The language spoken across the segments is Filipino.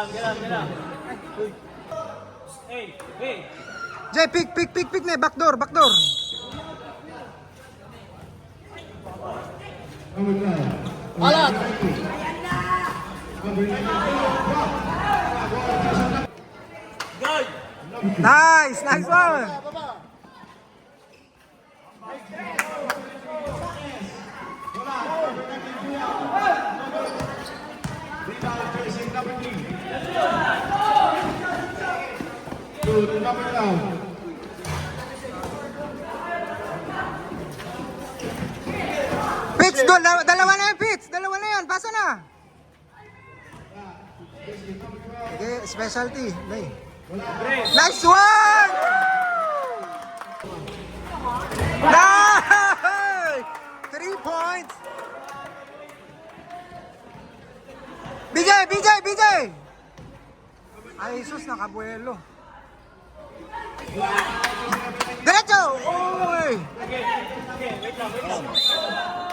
Gelang. Hey. Jay, pick na, backdoor. Alat! Nice one. Pitch, dalawa na yan, pitch. Dalawa na yan, pasa na. Okay, specialty. Nice one! Nice! 3 points. BJ! Ay, Jesus, nakabuelo. Diretso! Uy!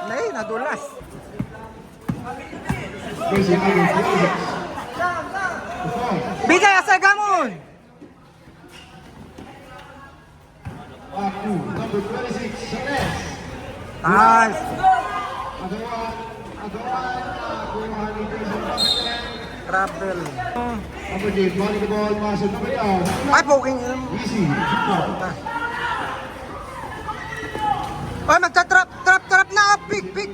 Nay, nadulas. BJ, asay gamon! Number 26, Sanes. Nice! Travel. Number 8, balik the ball, pasok number 8. Ay, poking. Easy. Ay, magta-trap na. Pick.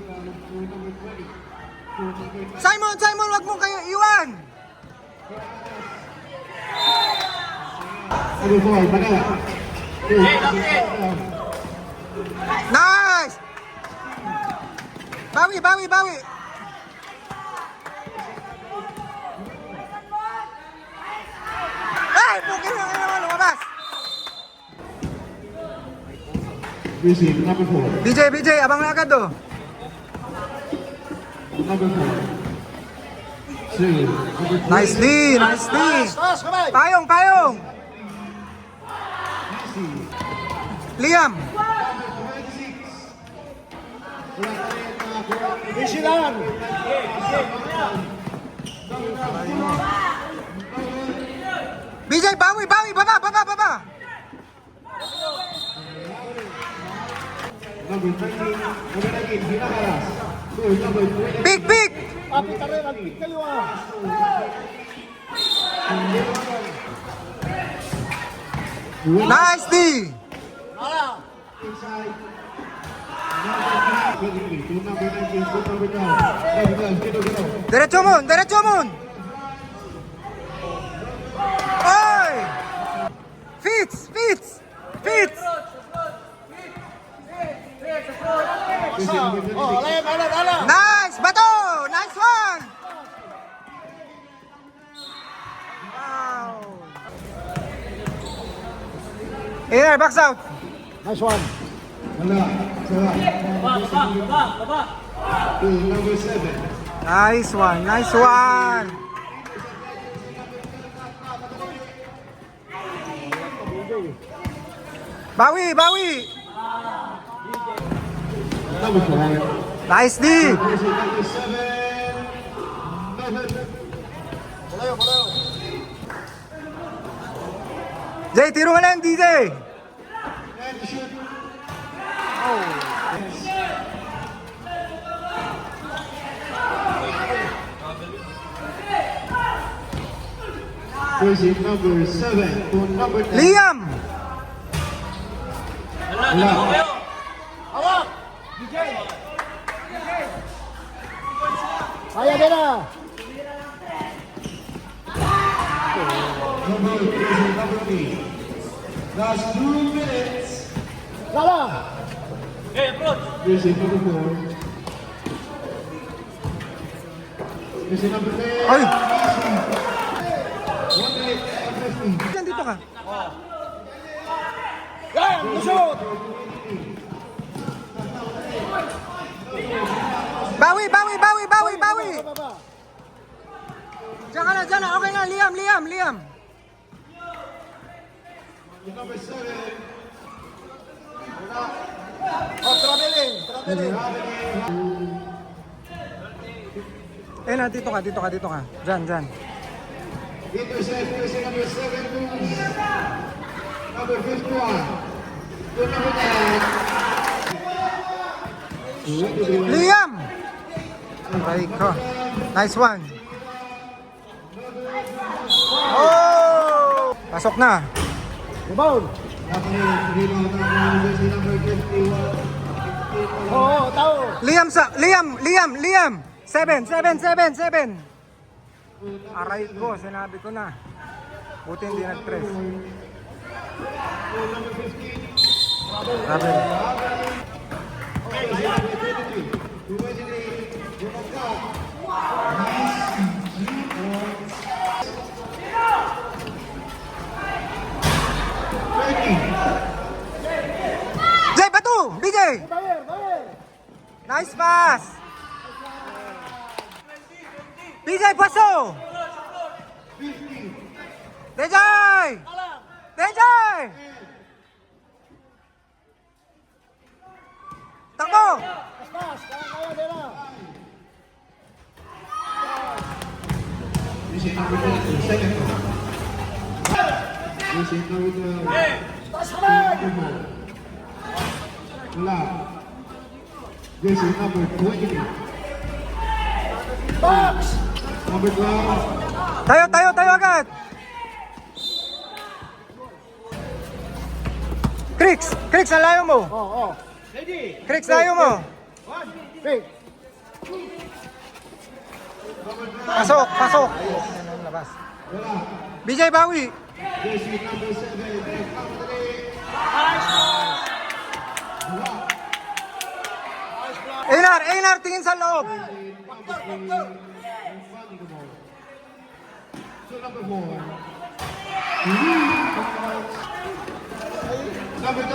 Simon, wag mo kayo iwan. Number 4, Manila. Nice! Bawi. Ay, poking na lumabas. Easy, number 4. BJ, abang na agad do. Number 4. Number 3. Nicely. Payong. Easy. Liam. Easy lang. BJ, bawi, baba. Number 13, Hinakaras. Number 20. Pick. Apit na rin, pick kaliwa. Nice D. Inside. Number 23, number 19, number 9. Diretso mon. Oy! Fits. Nice, bato! Nice one! Wow! Here, box out. Nice one. Wala. Baba. Number 7. Nice one. Bawi. Number 5. Nice D. Number 7. Jay, tiro mo lang, DJ. And shoot. Jersey number 7 to number 10. Liam. Wala. Kaya din na. Number 3. Last 2 minutes. Lala. Jersey number 4. Jersey number 10. Ay, 1 minute and 15. dyan dito ka. Yan, lusot. Bawi. Baba. Diyan ka na. Okay na, Liam. Number 7. Oh, traveling. Eh na, dito ka. Diyan. Intercept, jersey number 7, number 51. To number 9. Liam! Aray ko. Nice one. Oh! Pasok na. Rebound. Rebound ng jersey number 51. Oo, tao. Liam! 7. Aray ko, sinabi ko na. Buti hindi nag-press. Sabi. Jay, batu! BJ! Bayer. Nice pass! BJ, paso! Dejay! Dejay! Takbo! Pas, kaya nila. Jersey number 2, second. Jersey number 2. Pas kamay. Wala. Jersey number 20. Box. Number 12. Tayo agad! Crix, ang layo mo! Oo. Crix, layo mo! Pick. Pasok! Yan ang labas. BJ, bawi! Jersey number 7. Einar, tingin sa loob! To number 4. Number 10.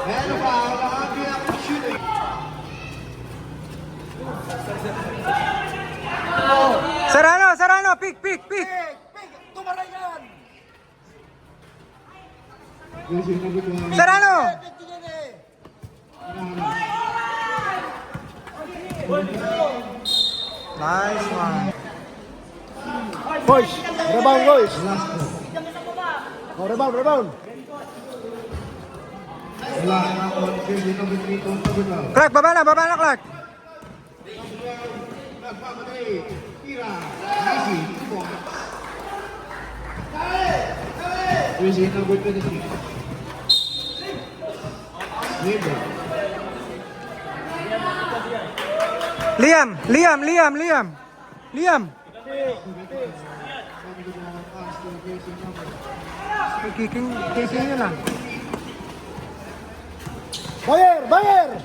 And a foul on the shooting. Serrano, pick! Pick. Tumaray yan. Jersey number 12. Serrano! Pick din yan eh. Nice one. Boys. Rebound, boys. Oh, rebound. Wala na on jersey number 3 to number 12. Clark, baba na, Clark! Nagpamatay. Tira. Easy. Jersey number 23. Labor. Liam! Kicking yun ah. Bayer.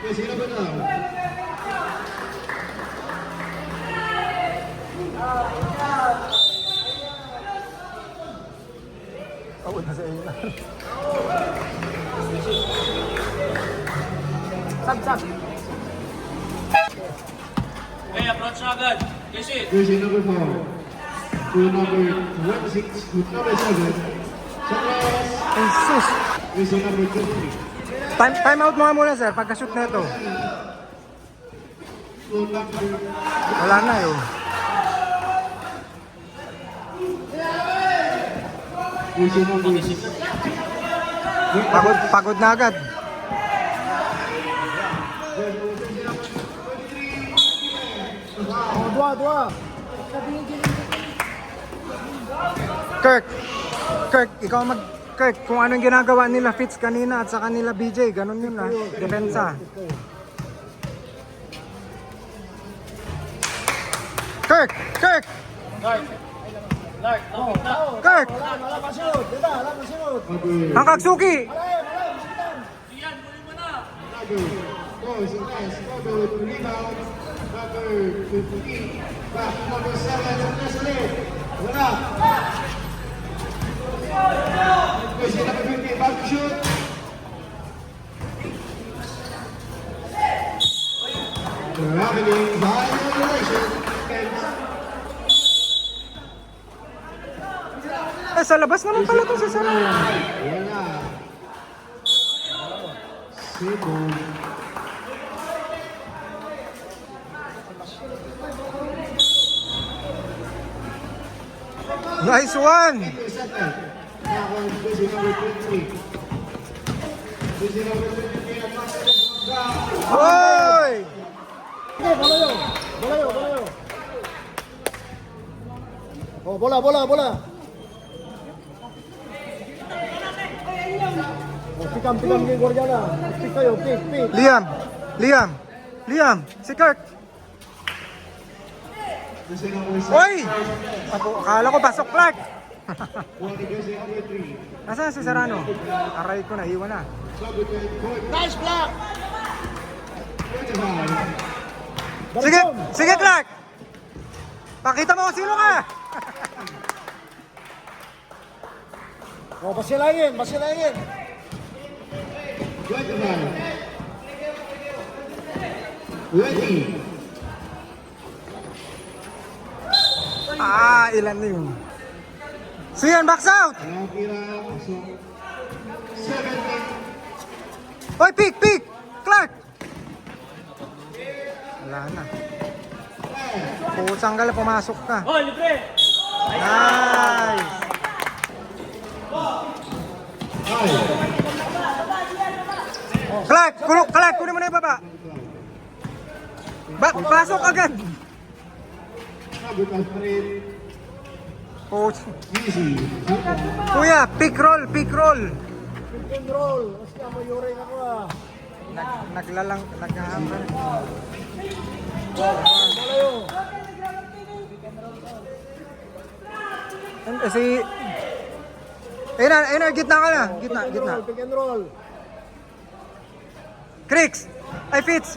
Jersey number 12. Tawad na sa inyo. Sab. Hey, approach na agad. Kasi, Jersey number 4. To number 26. To number 7. Sunrise. Ay, sus! Jersey number 23. Time out mo nga muna, sir, pagka-shoot na ito. To number Wala na yun. Jersey number 6. Pagod na agad. Oh, dua. Kirk, ikaw Kirk, kung anong ginagawa nila Fitz kanina at sa kanila BJ, ganun yun na, depensa. Kirk! Alam masunod. Diba? Alam masunod. Ang Kagsuki! Goes and pass. Number rebound. Number 15. Back to number 7. Let's play. Wala. Jersey number 15. Back to shoot. Traveling violation. Sa labas naman pala ito sa sarang. Wala. Sable. Nice one! Second. That one, busy number 23. Busy number 23. Hoy! Sige, bolayo. Bolayo, bolayo. Oh, bola, bola, bola. Oh, pikam kay Guardiana. Pick kayo, pick. Liam, si Kirk. Busy number 6. Oy! Akala ko pasok, Clark. Busy number 3. Nasaan si Serrano? Aray ko na, iwan na. Number 10. Nice block. 25. Sige, sige Clark! Pakita mo kung sino ka! Oh, basilangin. 25. Ready. Ilan na yun? Siyan, box out! Nakapira. So, 17. Oy, pick! Clark! Wala na. Pusang gala, pumasok ka. Oh, libre! Nice! 5. Clark, kunin mo na yung baba. Pasok agad. Number 5. Coach. Easy. Kuya, pick roll. Pick and roll. Kasi mo yuring ako ah. Naghahampan. Bolayo. Si... Ayun na, gitna ka na. Gitna. Pick and roll. Cricks! Ay, Fitz!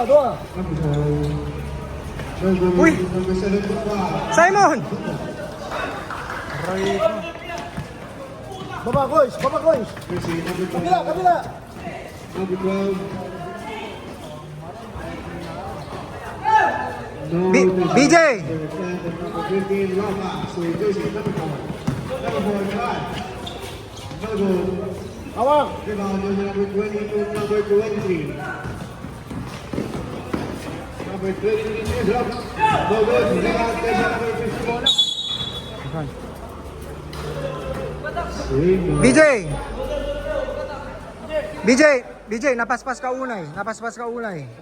Dua. Uy! Number 75. Simon! Aray ko. Baba, guys. Busy number 12. Kabila. Number 12. No, BJ! Number 15, Rafa. So, busy number 4. Number 4, God. Noble. Hawak. Rebound goes to number 20 to number 23. Number 23 is up. No good. Rebound goes to number 51. BJ, napaspas ka unay.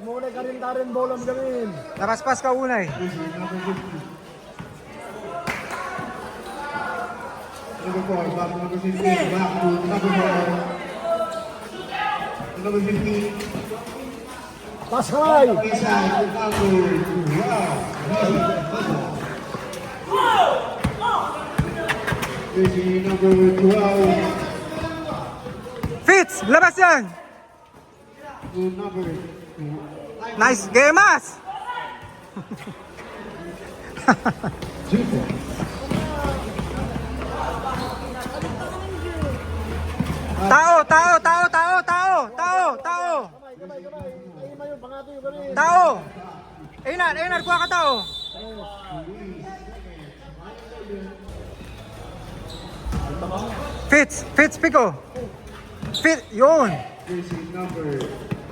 Muna ka rin bola mo gamin. Napaspas ka unay. Number 4, back to number 15, back to number 4. Number 15, Pasay. inside to number 12. Busy number 12 Fitz, labas yan! to number Nice, Gemas! Jupiter. Tao! Kamay. Ay, mayo, pangato yung gamin. Tao! Einar, kuha ka tao! Fitz, piko! Yun! Busy number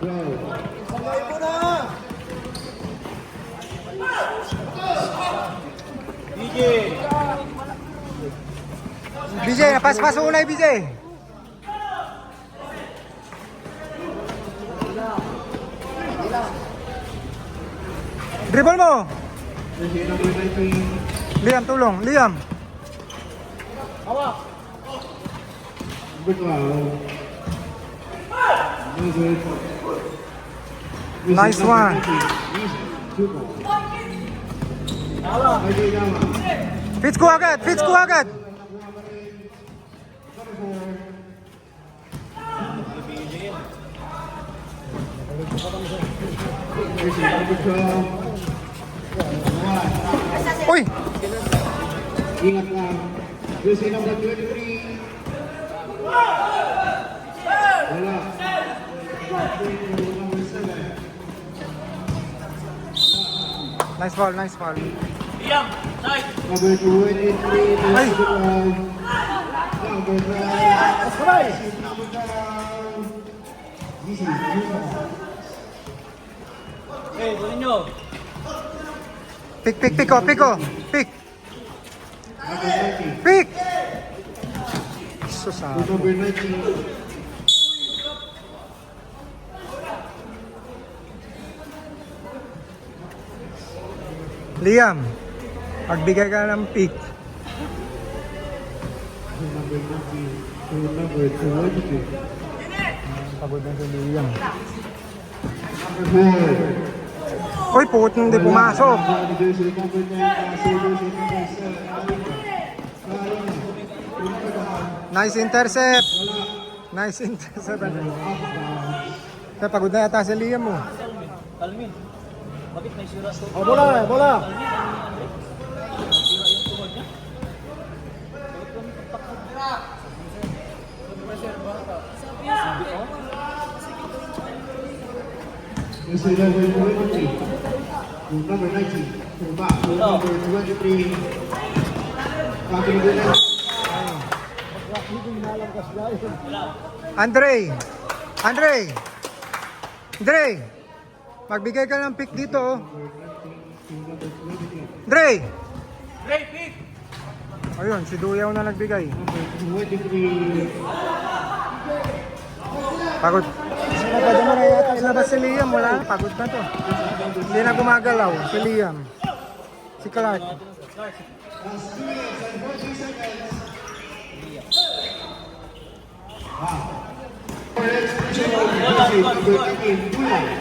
12. Kamay mo na. BJ, napaspas unay, BJ! Dribble mo! Busy number 19. Liam, tulong! Liam! Hawak. Number 12. No good. Nice one. Fitz ko agad! Uy! Ingat lang. Busy number 23. Wala. Nice foul, nice foul. Liam, side. Number 23, Ay! number 9. Let's go, guys. Number 9. This is Utah. Okay, kunin nyo. Pick, pick, pick, oh, pick, oh. Pick, Number 30. pick! Sus, ah. Number 19. Liam, magbigay ka ng pick. Number 19 to number 22. Pagod na si Liam. Number 4. Uy, puto hindi pumasok. Number 9, number 7. Nice intercept. Nice intercept. Kaya pagod na yata si Liam mo. Kalmin. Bakit may sira to? Oh, bola, bola. This is number 23 to number 19. To back to number 23. Back to number 19. Andre! Andre! Andre! Magbigay ka ng pick dito. Oh. Andre! Great pick. Ayun, si Duyaw na nagbigay. Number 23. Pagod. Pagod mo na yata ilabas si Liam. Wala na, pagod na to. Hindi na gumagalaw si Liam. Si Clark.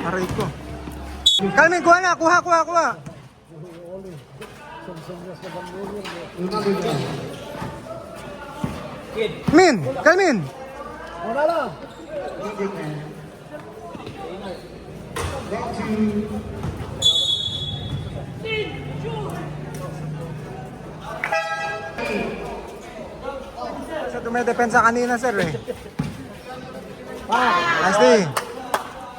Aray ko. Kalmin, kuha na. Kuha, kuha, kuha. Min! Kalmin! Bola lang. Sa dumedepensa kanina, sir eh. Nice day.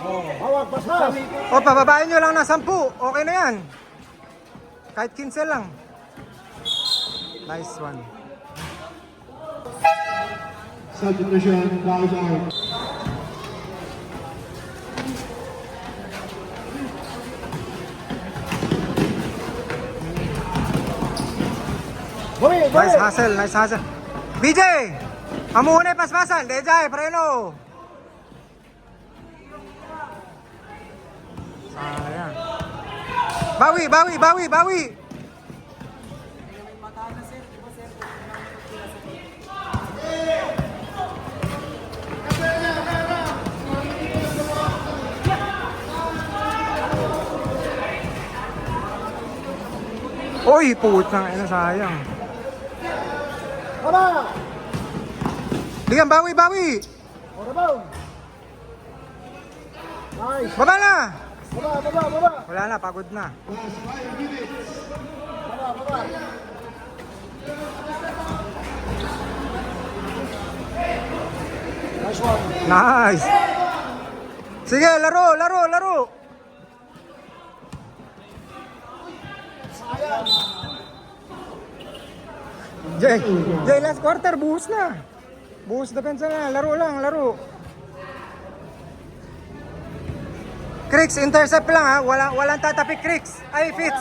Hawak, paspas. O, pababain nyo lang na 10. Okay na yan. Kahit 15 lang. Nice one. Substitution, fouls out. Bumi, bumi. Nice hustle, nice hustle. BJ! Amuhunay paspasan. Dejay, preno. Sayang. Bawi, bawi, bawi, bawi. Uy, putang ina, sayang. Bola. Liam, bawi, bawi. Oh, rebound. Nice. Baba na. Baba, baba, baba. Wala na, pagod na. Baba, baba. Nice one. Nice. Sige, laro, laro, laro. Jay, Jay, last quarter, buhos na. Buhos depensa na, laro lang, laro. Cricks, intercept lang ha, walang tatapik Cricks. Ay, Fitz.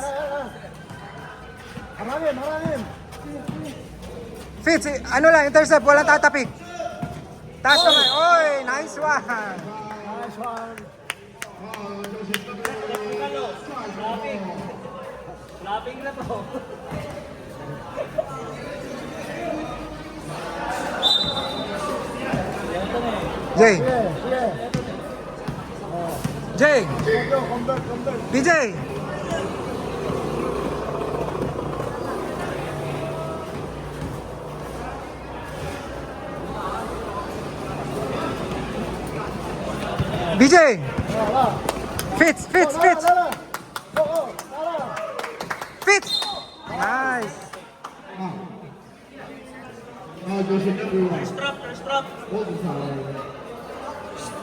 Harangin, harangin. Fitz, ano lang, intercept, walang tatapik. Taas naman, oy, nice one. Nice one. Lapping na to. Jay, Yeah, yeah. Jay, Go, convert, convert. BJ. BJ, Wala. Fitz, Fitz, Fitz, Wala. Oo, wala. Fitz. Nice. Now goes to number 1. Strap, third strap. Holding foul.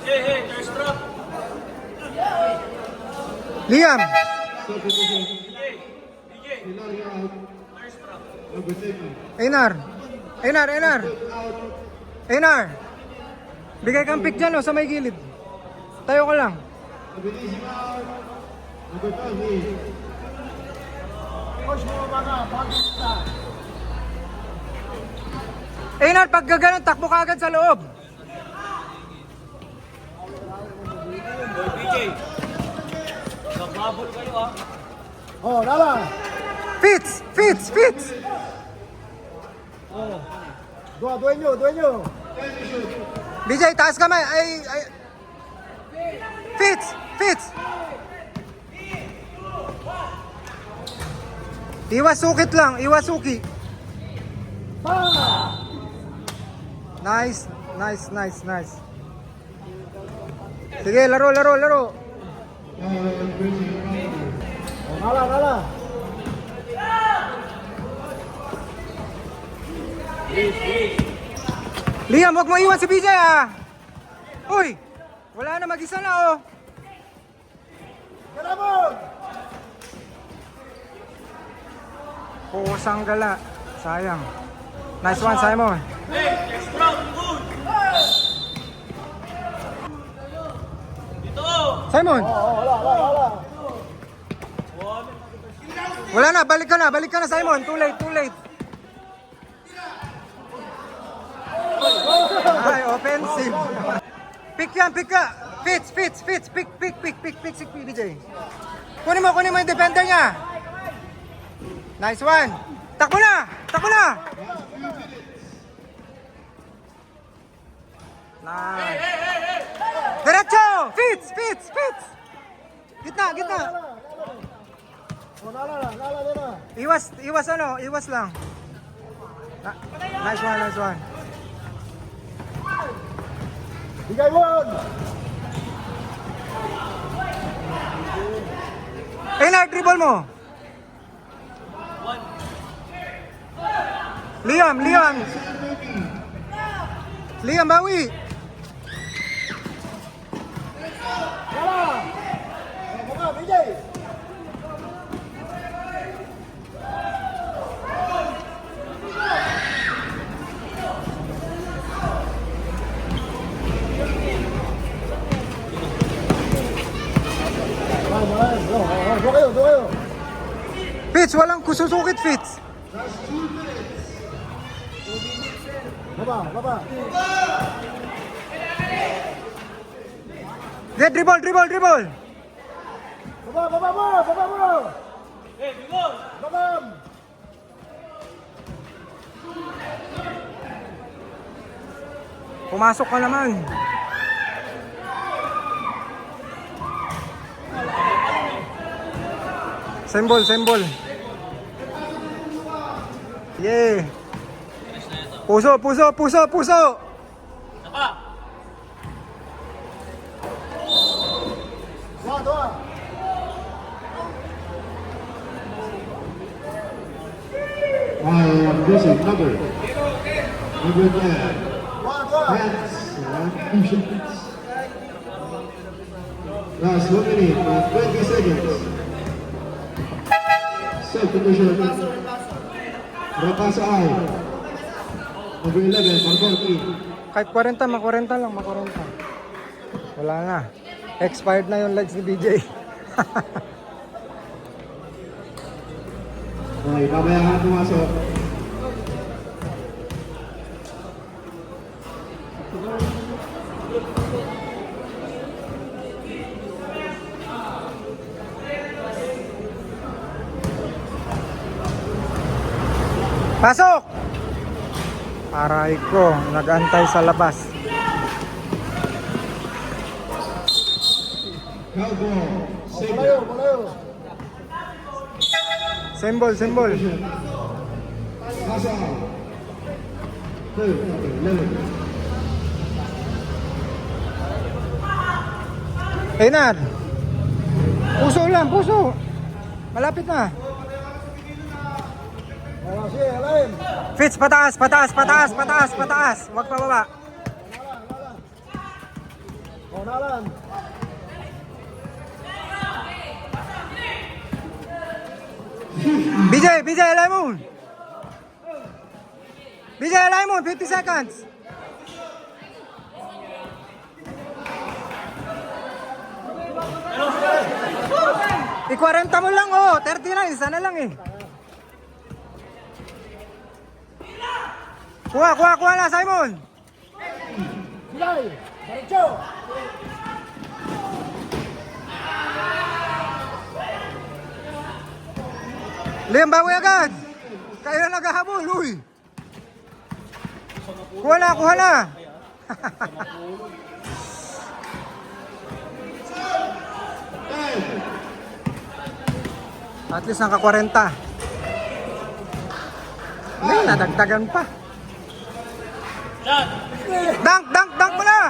Hey, hey, third strap. Liam, Substitution. Hey. Hilario out. Number 30. Einar. Einar, Einar. Out. Einar. Bigay kang pick dyan, oh, sa may gilid. Tayo ka lang. Abilising out. Number 12. Coach mo mga bagay na. Einar, pag gaganon, takbo ka agad sa loob. BJ. Nagmabol kayo ah. Oh, Nala. Fits! Fits! Fits! Duenyo. BJ, taas kamay. Ay. Fits! Fits! Iwas sukit lang. Iwas suki. Nice. Sige, laro. Abilising out. Oh, Nala. Liam, huwag mo iwan si BJ ah. Uy, wala na, mag-isa na oh. Ganamon! Kusang gala. Sayang. Nice one, Simon. Hey, extra, good. Dito. Simon, Wala. wala na, balik ka na Simon. Too late. Ay, offensive. Pick ka. Fits. Pick, BJ. Kunin mo yung defender niya. Nice one. Takbo na. Nice. Diretso. Fits. Gitna. Oh, Nala na. Iwas lang. Nice one. Bigay mo! Einar, dribble mo. Liam, bawi. Nala! Oh, mga, BJ! Doon kayo. Fits, walang kususukit, Fits. Baba. Get dribble. Baba mo! Hey, Bigol. Babam! Pumasok ka naman. Symbol. Yeah. Puso. Napa. Dua. Abilising number 10. Dua. Hands. Last 1 minute and 20 seconds. Substitution. Rapasa ay. Number 11, Marcorti. Kahit 40, mak-40 lang. Wala na. Expired na yung legs ni BJ. Okay, mamaya ka pumasok. Pasok! Aray ko, nag-antay sa labas. Cowball. Malayo. Symbol. Pasa. Third, number 11. Einar! Puso! Malapit na. Wala siya, alayin. Fits, pataas. Huwag pababa. Oh, Nalan. BJ Lemon. BJ Lemon, 50 seconds. I-40 mo lang, oh. 39, sana lang eh. Kuha na, Simon. Bilay! Diretso! Liam, bawi agad. Kayo na naghahabol, uy. Kuha na. At least naka-40. May nadagdagan pa. Shot! Dunk mo na!